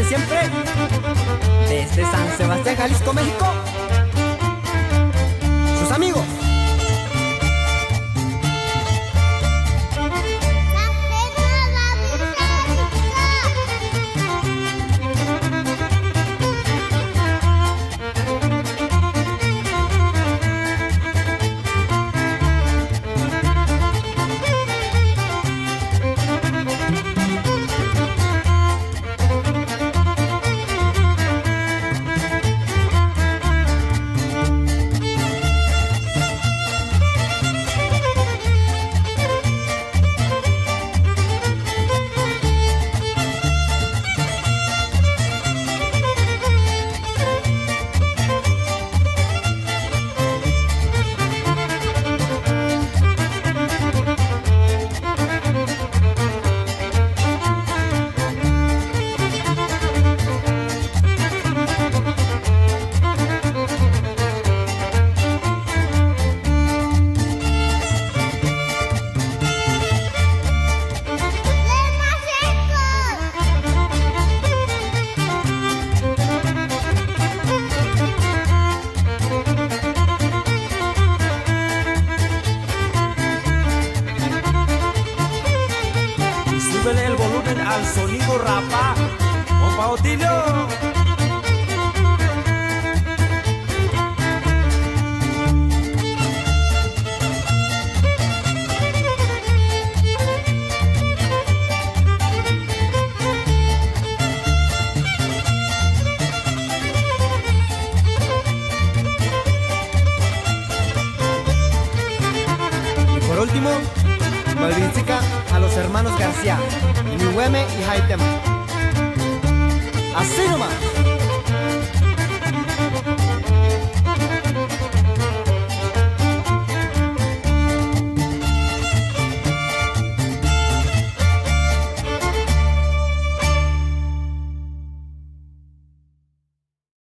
acompañen siempre desde San Sebastián, Jalisco, México, sus amigos. Súbele el volumen al sonido rapa, compa Otilio. Y por último, Malvincica a los hermanos García, Inihueme y Haitema. Así nomás.